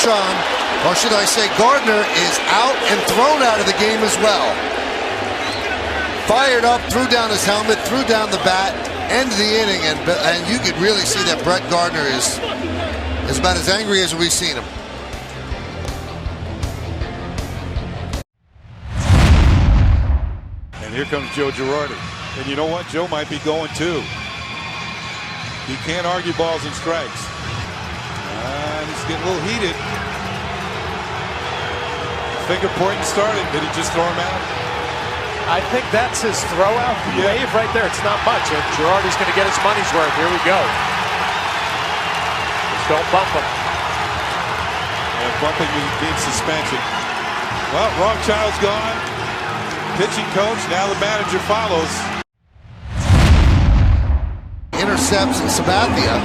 Beltran, or should I say Gardner, is out and thrown out of the game as well. Fired up, threw down his helmet, threw down the bat, end of the inning, and you could really see that Brett Gardner is about as angry as we've seen him. And here comes Joe Girardi. And you know what? Joe might be going too. He can't argue balls and strikes. He's getting a little heated. Finger pointing started. Did he just throw him out? I think that's his throw out wave right there. It's not much. And Girardi's going to get his money's worth. Here we go. Just don't bump him. And bumping means suspension. Well, Rothschild's gone. Pitching coach, now the manager follows. Intercepts Sabathia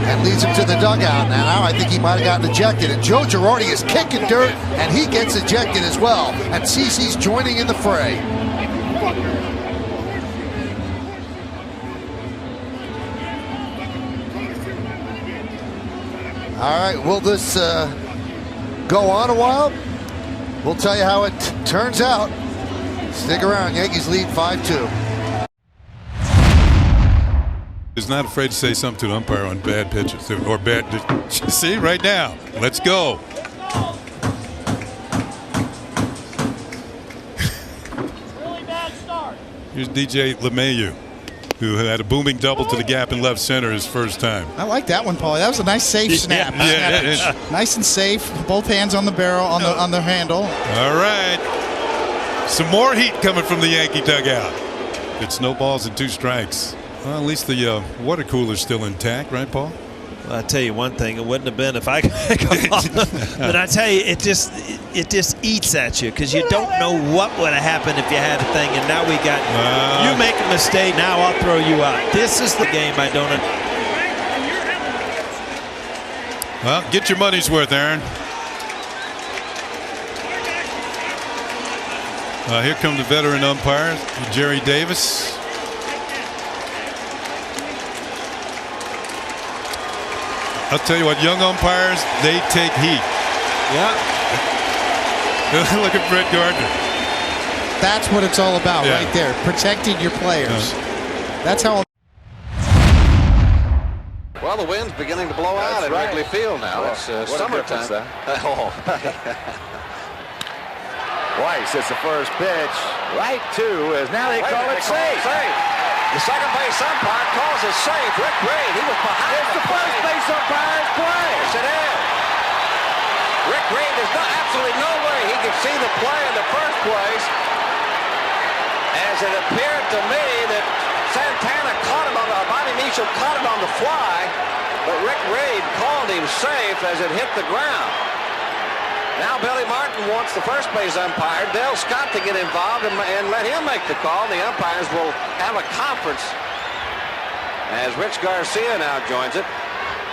and leads him to the dugout. Now I think he might have gotten ejected. And Joe Girardi is kicking dirt, and he gets ejected as well. And CeCe's joining in the fray. All right, will this go on a while? We'll tell you how it turns out. Stick around. Yankees lead 5-2. He's not afraid to say something to the umpire on bad pitches or bad. See right now. Let's go. Really bad start. Here's DJ LeMahieu, who had a booming double to the gap in left center his first time. I like that one, Paulie. That was a nice safe snap. Yeah. Nice and safe. Both hands on the barrel, on the handle. All right. Some more heat coming from the Yankee dugout. It's no balls and 2 strikes. Well, at least the water cooler's still intact, right, Paul? Well, I tell you one thing, it wouldn't have been if I could come on. But I tell you, it just eats at you because you don't know what would have happened if you had a thing. And now we got you make a mistake, now I'll throw you out. This is the game I don't. Well, get your money's worth, Aaron. Here come the veteran umpires, Jerry Davis. I'll tell you what, young umpires, they take heat. Yeah. Look at Brett Gardner. That's what it's all about right there, protecting your players. That's how. Well, the wind's beginning to blow out at Wrigley Field now. It's summertime. Weiss, it's the first pitch. Right to, as now they call it safe. The second base umpire calls it safe. Rick Reed, he was behind. It's the first base umpire's play. Yes, it is. Rick Reed, there's absolutely no way he could see the play in the first place, as it appeared to me that Santana caught him Bobby Mitchell caught it on the fly, but Rick Reed called him safe as it hit the ground. Now Billy Martin wants the first base umpire, Dale Scott, to get involved and let him make the call. The umpires will have a conference as Rich Garcia now joins it.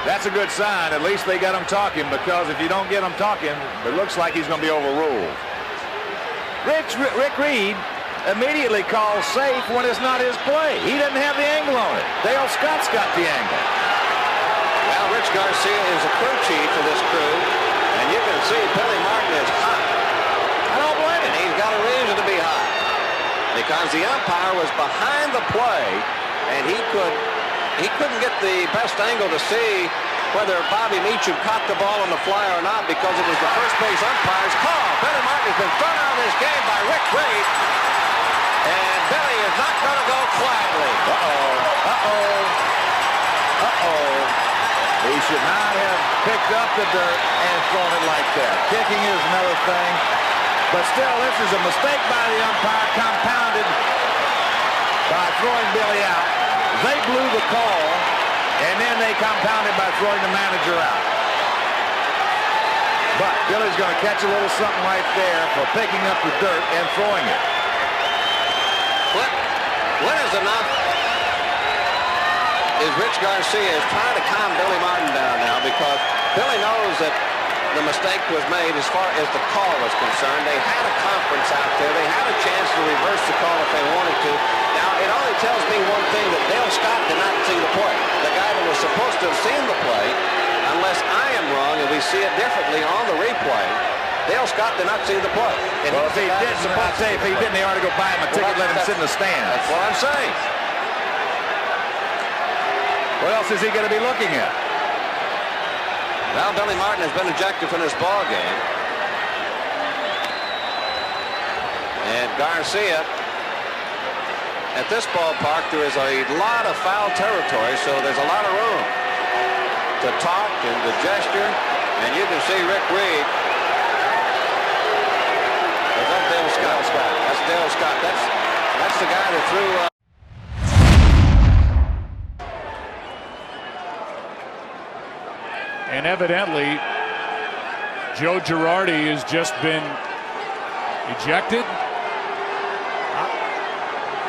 That's a good sign. At least they got him talking, because if you don't get him talking, it looks like he's going to be overruled. Rick Reed immediately calls safe when it's not his play. He doesn't have the angle on it. Dale Scott's got the angle. Well, Rich Garcia is a crew chief of this crew, and you can see Billy Martin is hot. I don't blame him. And he's got a reason to be hot, because the umpire was behind the play, and he couldn't get the best angle to see whether Bobby Meacham caught the ball on the fly or not, because it was the first base umpire's call. Billy Martin has been thrown out of this game by Rick Reed, and Billy is not going to go quietly. He should not have picked up the dirt and thrown it like that. Kicking is another thing. But still, this is a mistake by the umpire, compounded by throwing Billy out. They blew the call, and then they compounded by throwing the manager out. But Billy's going to catch a little something right there for picking up the dirt and throwing it. When is enough? Is Rich Garcia is trying to calm Billy Martin down now, because Billy knows that the mistake was made as far as the call was concerned. They had a conference out there. They had a chance to reverse the call if they wanted to. Now, it only tells me one thing, that Dale Scott did not see the play. The guy that was supposed to have seen the play unless I am wrong and we see it differently on the replay, Dale Scott did not see the play. And well, if he didn't, they ought to go buy him a ticket, let him sit in the stands. That's what I'm saying. What else is he going to be looking at? Now Billy Martin has been ejected from this ball game. And Garcia, at this ballpark, there is a lot of foul territory, so there's a lot of room to talk and to gesture. And you can see Rick Reed. Is that Dale Scott? That's Dale Scott. That's the guy that threw. And evidently, Joe Girardi has just been ejected.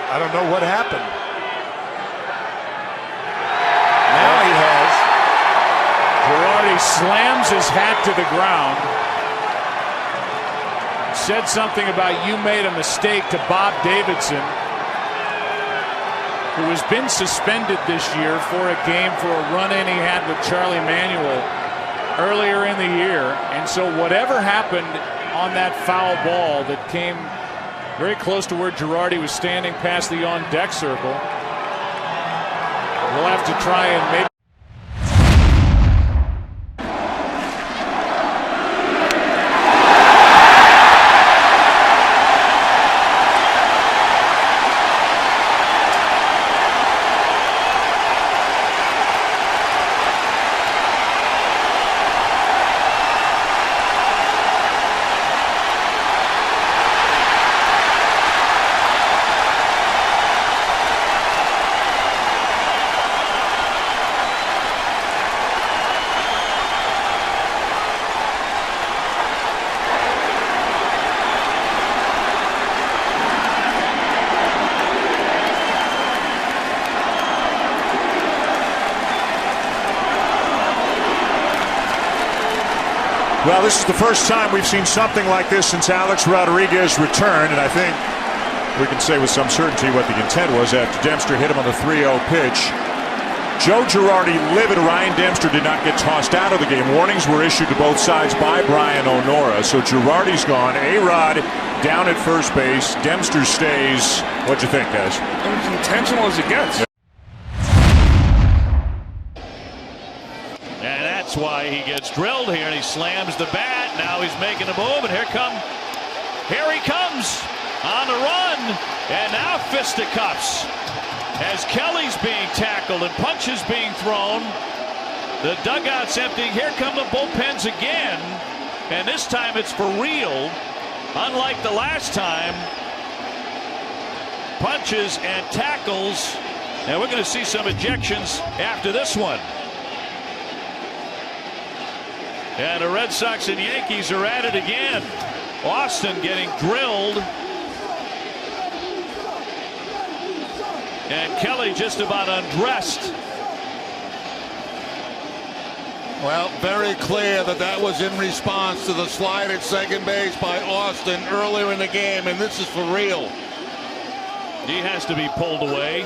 I don't know what happened. Now he has. Girardi slams his hat to the ground. Said something about "you made a mistake" to Bob Davidson, who has been suspended this year for a game for a run-in he had with Charlie Manuel earlier in the year. And so whatever happened on that foul ball that came very close to where Girardi was standing past the on-deck circle, we'll have to try and maybe. Well, this is the first time we've seen something like this since Alex Rodriguez returned, and I think we can say with some certainty what the intent was after Dempster hit him on the 3-0 pitch. Joe Girardi livid. Ryan Dempster did not get tossed out of the game. Warnings were issued to both sides by Brian O'Nora. So Girardi's gone. A-Rod down at first base. Dempster stays. What'd you think, guys? It was intentional as it gets. And that's why he gets drilled here, and he slams the bat. Now he's making a move, and here he comes on the run, and now fisticuffs as Kelly's being tackled and punches being thrown. The dugout's emptying. Here come the bullpens again, and this time it's for real. Unlike the last time, punches and tackles, and we're going to see some ejections after this one. And the Red Sox and Yankees are at it again. Austin getting drilled. And Kelly just about undressed. Well, very clear that was in response to the slide at second base by Austin earlier in the game, and this is for real. He has to be pulled away.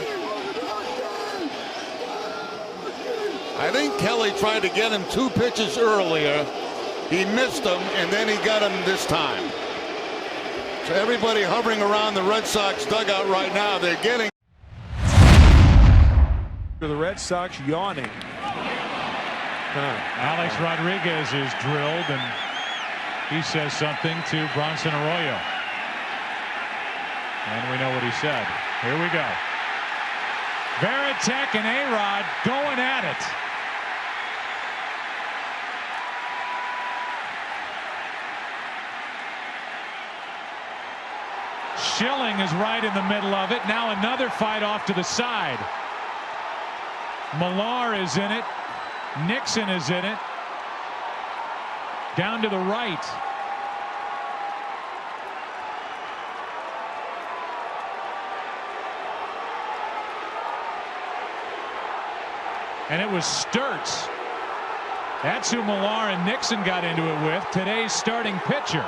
I think Kelly tried to get him 2 pitches earlier. He missed them, and then he got him this time. So everybody hovering around the Red Sox dugout right now, they're getting. The Red Sox yawning. Alex Rodriguez is drilled, and he says something to Bronson Arroyo. And we know what he said. Here we go. Varitek and A-Rod going at it. Schilling is right in the middle of it. Now another fight off to the side. Millar is in it. Nixon is in it. Down to the right. And it was Sturtz. That's who Millar and Nixon got into it with. Today's starting pitcher.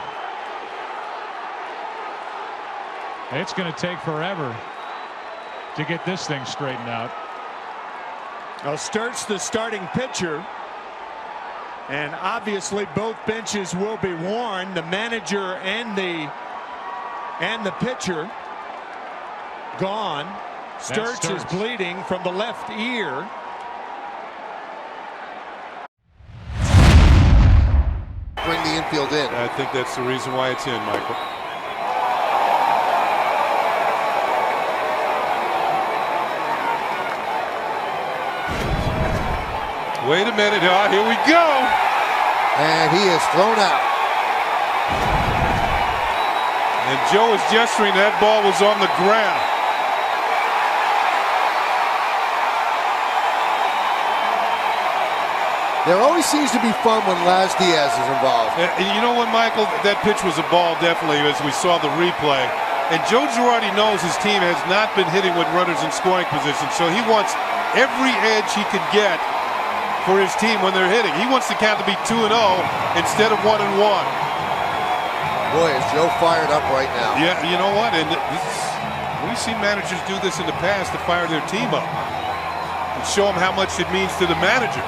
It's going to take forever to get this thing straightened out. Now Sturtz, the starting pitcher, And obviously both benches will be worn, the manager and the pitcher gone. Sturts is bleeding from the left ear. Bring the infield in. I think that's the reason why it's in, Michael. Wait a minute. Oh, here we go. And he is thrown out. And Joe is gesturing that ball was on the ground. There always seems to be fun when Laz Diaz is involved. And you know what, Michael? That pitch was a ball, definitely, as we saw the replay. And Joe Girardi knows his team has not been hitting with runners in scoring position, so he wants every edge he can get for his team when they're hitting. He wants the count to be 2-0 instead of 1-1. Boy, is Joe fired up right now. Yeah, you know what? And we've seen managers do this in the past to fire their team up and show them how much it means to the manager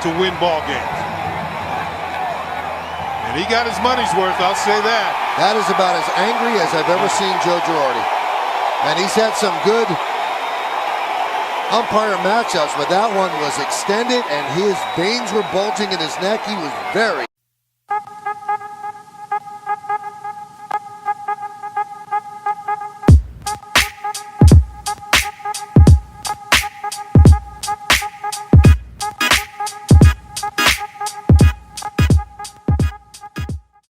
to win ball games. And he got his money's worth, I'll say that. That is about as angry as I've ever seen Joe Girardi. And he's had some good umpire matchups, but that one was extended and his veins were bulging in his neck. He was very